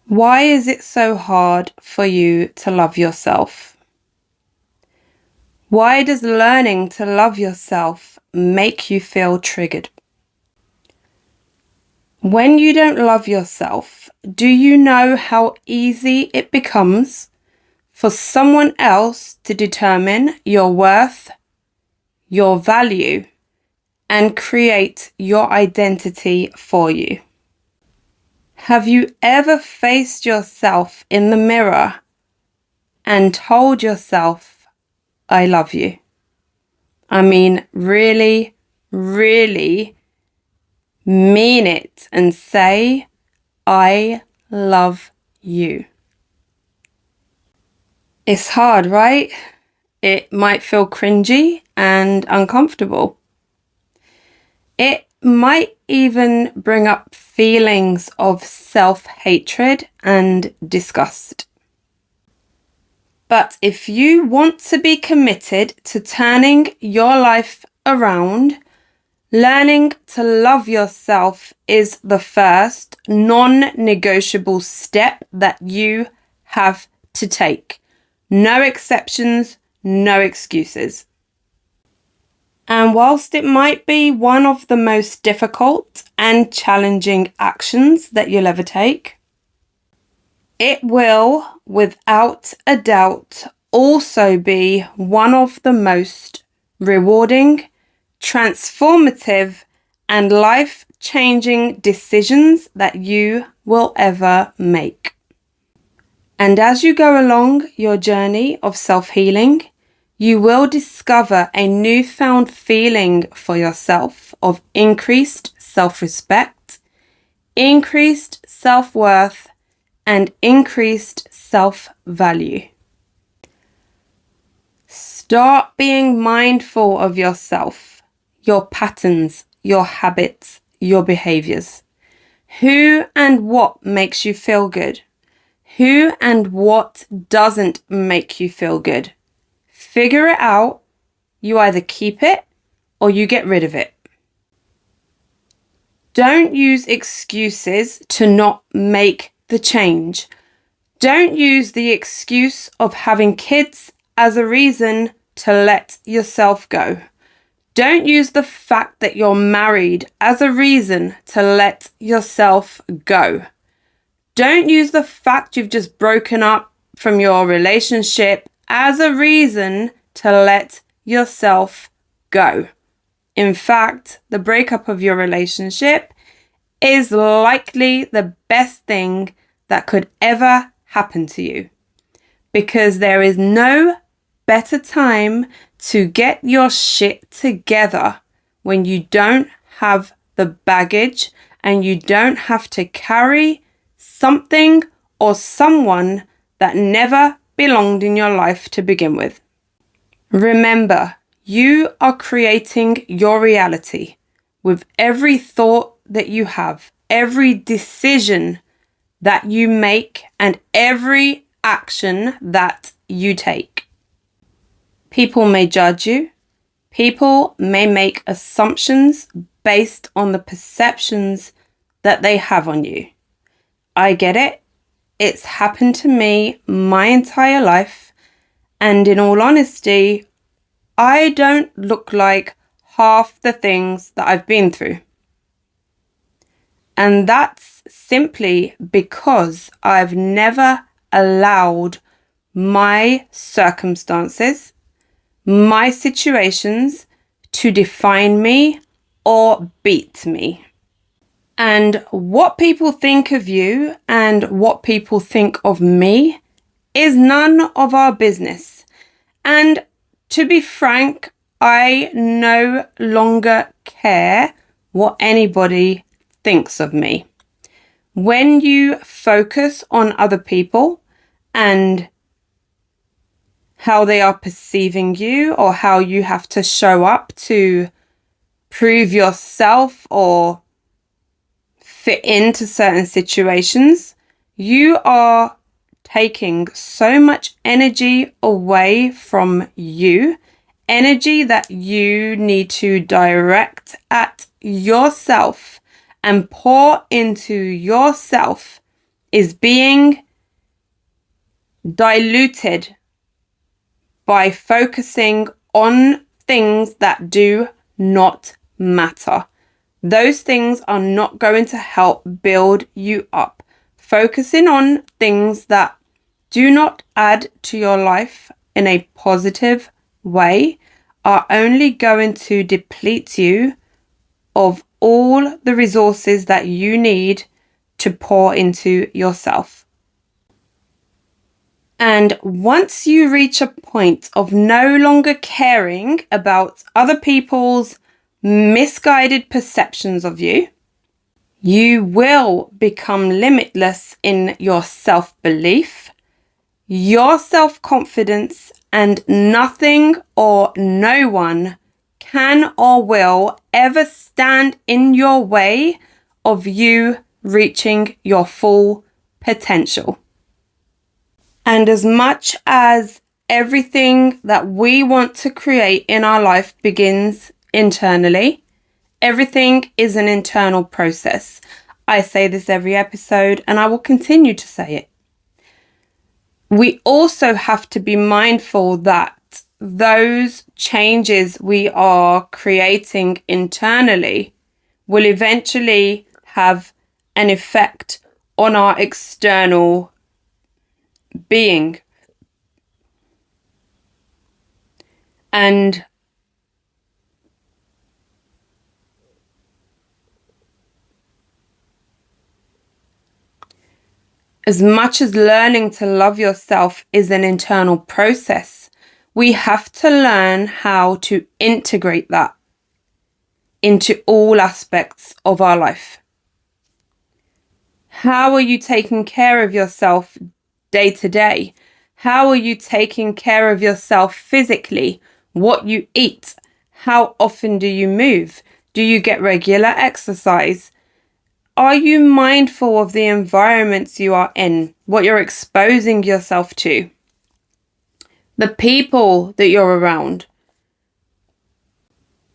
Why is it so hard for you to love yourself? Why does learning to love yourself make you feel triggered? When you don't love yourself, do you know how easy it becomes for someone else to determine your worth, your value, and create your identity for you? Have you ever faced yourself in the mirror and told yourself, I love you? I mean, really, really mean it and say, I love you. It's hard, right? It might feel cringy and uncomfortable. It might even bring up feelings of self-hatred and disgust. But if you want to be committed to turning your life around, learning to love yourself is the first non-negotiable step that you have to take. No exceptions, no excuses. And whilst it might be one of the most difficult and challenging actions that you'll ever take, it will, without a doubt, also be one of the most rewarding, transformative, and life-changing decisions that you will ever make. And as you go along your journey of self-healing, you will discover a newfound feeling for yourself of increased self-respect, increased self-worth, and increased self-value. Start being mindful of yourself, your patterns, your habits, your behaviors. Who and what makes you feel good? Who and what doesn't make you feel good? Figure it out. You either keep it or you get rid of it. Don't use excuses to not make the change. Don't use the excuse of having kids as a reason to let yourself go. Don't use the fact that you're married as a reason to let yourself go. Don't use the fact you've just broken up from your relationship as a reason to let yourself go. In fact, the breakup of your relationship is likely the best thing that could ever happen to you, because there is no better time to get your shit together when you don't have the baggage and you don't have to carry something or someone that never belonged in your life to begin with. Remember, you are creating your reality with every thought that you have, every decision that you make, and every action that you take. People may judge you. People may make assumptions based on the perceptions that they have on you. I get it. It's happened to me my entire life. And in all honesty, I don't look like half the things that I've been through. And that's simply because I've never allowed my circumstances, my situations to define me or beat me. And what people think of you and what people think of me is none of our business. And to be frank, I no longer care what anybody thinks of me. When you focus on other people and how they are perceiving you or how you have to show up to prove yourself or fit into certain situations, you are taking so much energy away from you, energy that you need to direct at yourself and pour into yourself is being diluted by focusing on things that do not matter. Those things are not going to help build you up. Focusing on things that do not add to your life in a positive way are only going to deplete you of all the resources that you need to pour into yourself. And once you reach a point of no longer caring about other people's misguided perceptions of you, you will become limitless in your self-belief, your self-confidence, and nothing or no one can or will ever stand in your way of you reaching your full potential. And as much as everything that we want to create in our life begins internally, everything is an internal process. I say this every episode and I will continue to say it. We also have to be mindful that those changes we are creating internally will eventually have an effect on our external being. And as much as learning to love yourself is an internal process, we have to learn how to integrate that into all aspects of our life. How are you taking care of yourself day to day? How are you taking care of yourself physically? What you eat? How often do you move? Do you get regular exercise? Are you mindful of the environments you are in, what you're exposing yourself to, the people that you're around,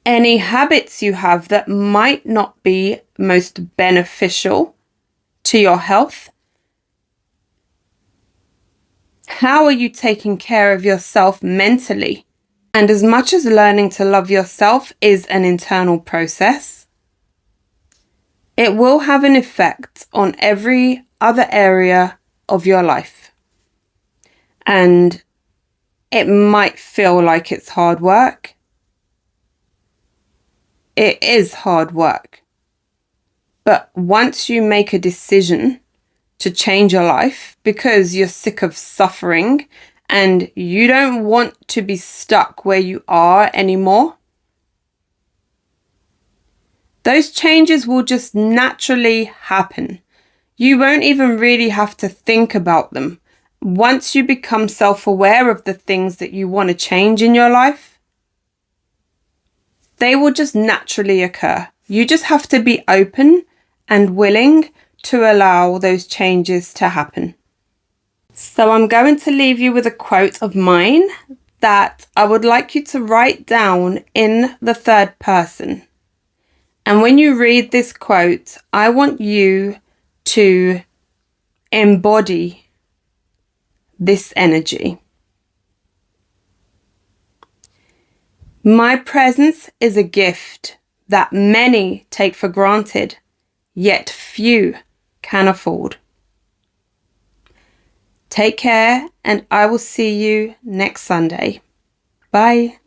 any habits you have that might not be most beneficial to your health? How are you taking care of yourself mentally? And as much as learning to love yourself is an internal process, it will have an effect on every other area of your life. And it might feel like it's hard work. It is hard work. But once you make a decision to change your life because you're sick of suffering and you don't want to be stuck where you are anymore, those changes will just naturally happen. You won't even really have to think about them. Once you become self-aware of the things that you want to change in your life, they will just naturally occur. You just have to be open and willing to allow those changes to happen. So I'm going to leave you with a quote of mine that I would like you to write down in the third person. And when you read this quote, I want you to embody this energy. My presence is a gift that many take for granted, yet few can afford. Take care, and I will see you next Sunday. Bye.